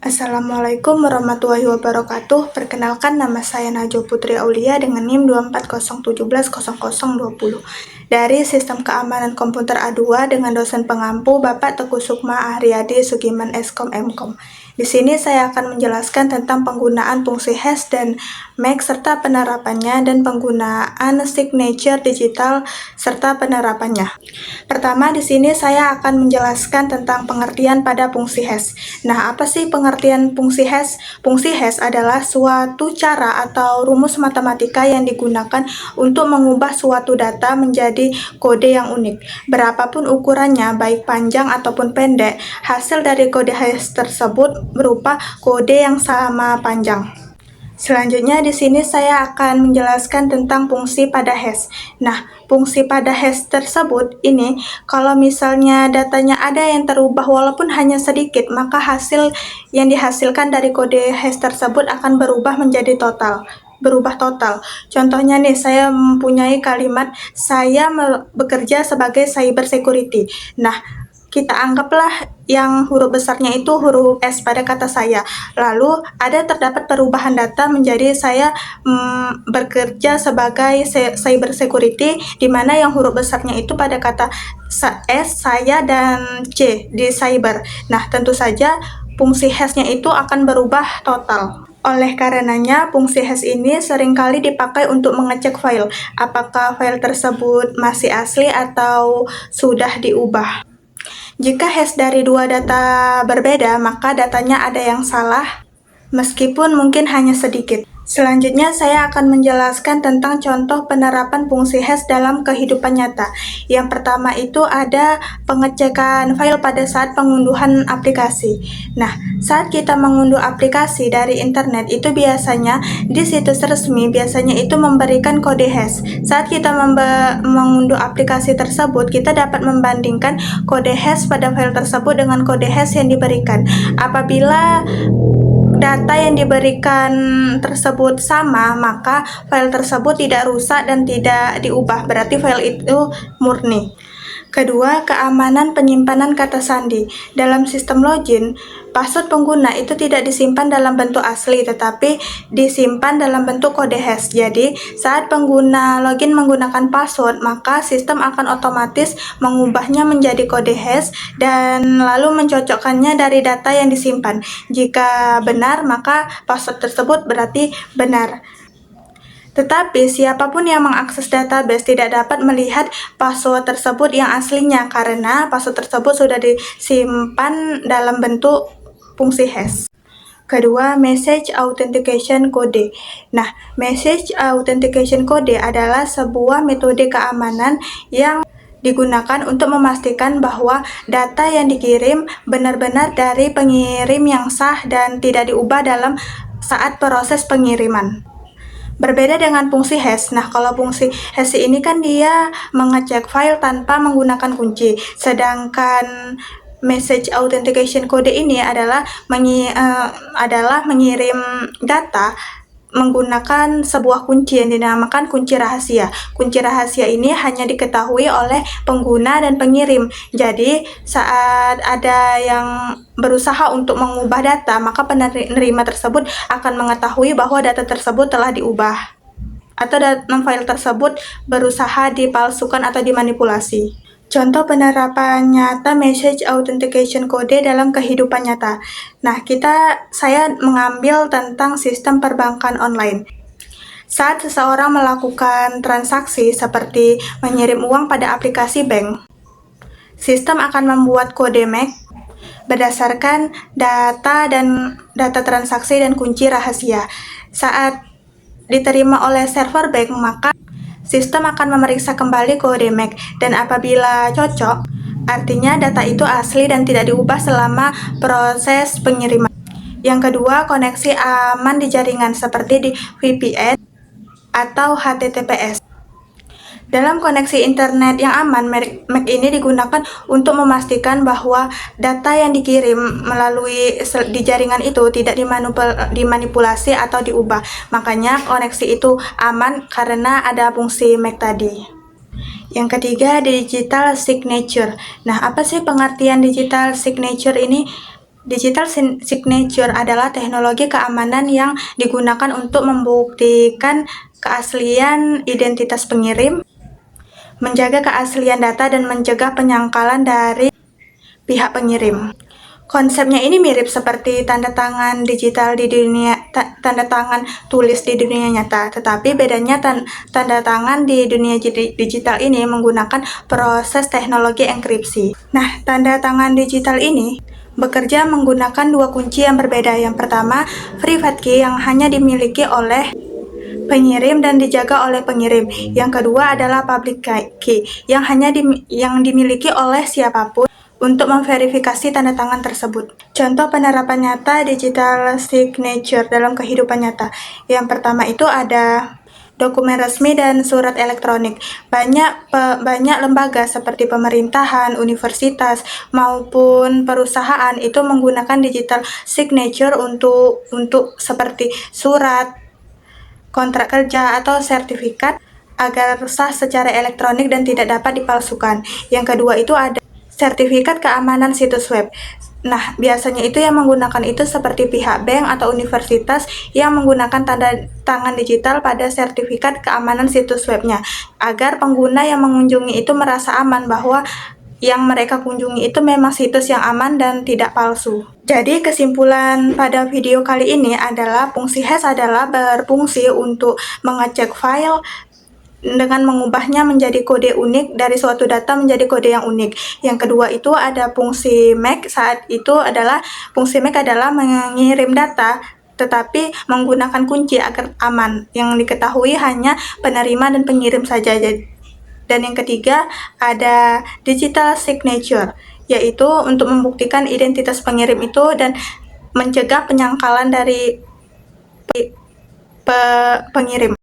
Assalamualaikum warahmatullahi wabarakatuh. Perkenalkan, nama saya Najwa Putri Aulia dengan NIM 240170020 dari Sistem Keamanan Komputer A2 dengan dosen pengampu Bapak Teguh Sukma Ahriyadi Sugiman Eskom Mkom. Di sini saya akan menjelaskan tentang penggunaan fungsi hash dan MAC serta penerapannya dan penggunaan signature digital serta penerapannya. Pertama, di sini saya akan menjelaskan tentang pengertian pada fungsi hash. Nah, apa sih pengertian fungsi hash? Fungsi hash adalah suatu cara atau rumus matematika yang digunakan untuk mengubah suatu data menjadi kode yang unik. Berapapun ukurannya, baik panjang ataupun pendek, hasil dari kode hash tersebut berupa kode yang sama panjang. Selanjutnya di sini saya akan menjelaskan tentang fungsi pada hash. Nah, fungsi pada hash tersebut ini kalau misalnya datanya ada yang terubah walaupun hanya sedikit, maka hasil yang dihasilkan dari kode hash tersebut akan berubah menjadi total. Contohnya nih, saya mempunyai kalimat saya bekerja sebagai cyber security. Nah, kita anggaplah yang huruf besarnya itu huruf S pada kata saya. Lalu terdapat perubahan data menjadi saya bekerja sebagai cyber security, di mana yang huruf besarnya itu pada kata S, saya, dan C di cyber. Nah, tentu saja fungsi hashnya itu akan berubah total. Oleh karenanya, fungsi hash ini seringkali dipakai untuk mengecek file, apakah file tersebut masih asli atau sudah diubah. Jika hash dari dua data berbeda, maka datanya ada yang salah, meskipun mungkin hanya sedikit. Selanjutnya, saya akan menjelaskan tentang contoh penerapan fungsi hash dalam kehidupan nyata. Yang pertama itu ada pengecekan file pada saat pengunduhan aplikasi. Nah, saat kita mengunduh aplikasi dari internet itu biasanya di situs resmi biasanya itu memberikan kode hash. Saat kita mengunduh aplikasi tersebut, kita dapat membandingkan kode hash pada file tersebut dengan kode hash yang diberikan. Apabila data yang diberikan tersebut sama, maka file tersebut tidak rusak dan tidak diubah, berarti file itu murni. Kedua, keamanan penyimpanan kata sandi. Dalam sistem login, password pengguna itu tidak disimpan dalam bentuk asli, tetapi disimpan dalam bentuk kode hash. Jadi, saat pengguna login menggunakan password, maka sistem akan otomatis mengubahnya menjadi kode hash dan lalu mencocokkannya dari data yang disimpan. Jika benar, maka password tersebut berarti benar. Tetapi siapapun yang mengakses database tidak dapat melihat password tersebut yang aslinya karena password tersebut sudah disimpan dalam bentuk fungsi hash. Kedua, message authentication code. Nah, message authentication code adalah sebuah metode keamanan yang digunakan untuk memastikan bahwa data yang dikirim benar-benar dari pengirim yang sah dan tidak diubah dalam saat proses pengiriman. Berbeda dengan fungsi hash. Nah, kalau fungsi hash ini kan dia mengecek file tanpa menggunakan kunci. Sedangkan message authentication code ini adalah mengirim data menggunakan sebuah kunci yang dinamakan kunci rahasia. Kunci rahasia ini hanya diketahui oleh pengguna dan pengirim. Jadi, saat ada yang berusaha untuk mengubah data, maka penerima tersebut akan mengetahui bahwa data tersebut telah diubah atau file tersebut berusaha dipalsukan atau dimanipulasi. Contoh penerapan nyata message authentication code dalam kehidupan nyata. Nah, saya mengambil tentang sistem perbankan online. Saat seseorang melakukan transaksi seperti mengirim uang pada aplikasi bank, sistem akan membuat kode MAC berdasarkan data transaksi dan kunci rahasia. Saat diterima oleh server bank, maka sistem akan memeriksa kembali kode MAC dan apabila cocok, artinya data itu asli dan tidak diubah selama proses pengiriman. Yang kedua, koneksi aman di jaringan seperti di VPN atau HTTPS. Dalam koneksi internet yang aman, MAC ini digunakan untuk memastikan bahwa data yang dikirim melalui di jaringan itu tidak dimanipulasi atau diubah. Makanya koneksi itu aman karena ada fungsi MAC tadi. Yang ketiga, digital signature. Nah, apa sih pengertian digital signature ini? Digital signature adalah teknologi keamanan yang digunakan untuk membuktikan keaslian identitas pengirim, menjaga keaslian data, dan mencegah penyangkalan dari pihak pengirim. Konsepnya ini mirip seperti tanda tangan digital di tanda tangan tulis di dunia nyata, tetapi bedanya tanda tangan di dunia digital ini menggunakan proses teknologi enkripsi. Nah, tanda tangan digital ini bekerja menggunakan dua kunci yang berbeda. Yang pertama, private key yang hanya dimiliki oleh pengirim dan dijaga oleh pengirim. Yang kedua adalah public key yang hanya dimiliki oleh siapapun untuk memverifikasi tanda tangan tersebut. Contoh penerapan nyata digital signature dalam kehidupan nyata. Yang pertama itu ada dokumen resmi dan surat elektronik. Banyak lembaga seperti pemerintahan, universitas, maupun perusahaan itu menggunakan digital signature untuk seperti surat, kontrak kerja, atau sertifikat agar sah secara elektronik dan tidak dapat dipalsukan. Yang kedua itu ada sertifikat keamanan situs web. Nah, biasanya itu yang menggunakan itu seperti pihak bank atau universitas yang menggunakan tanda tangan digital pada sertifikat keamanan situs webnya, agar pengguna yang mengunjungi itu merasa aman bahwa yang mereka kunjungi itu memang situs yang aman dan tidak palsu. Jadi kesimpulan pada video kali ini adalah fungsi hash adalah berfungsi untuk mengecek file dengan mengubahnya menjadi kode unik dari suatu data menjadi kode yang unik. Yang kedua itu ada fungsi MAC. Fungsi MAC adalah mengirim data tetapi menggunakan kunci agar aman, yang diketahui hanya penerima dan pengirim saja. Dan yang ketiga ada digital signature, yaitu untuk membuktikan identitas pengirim itu dan mencegah penyangkalan dari pengirim.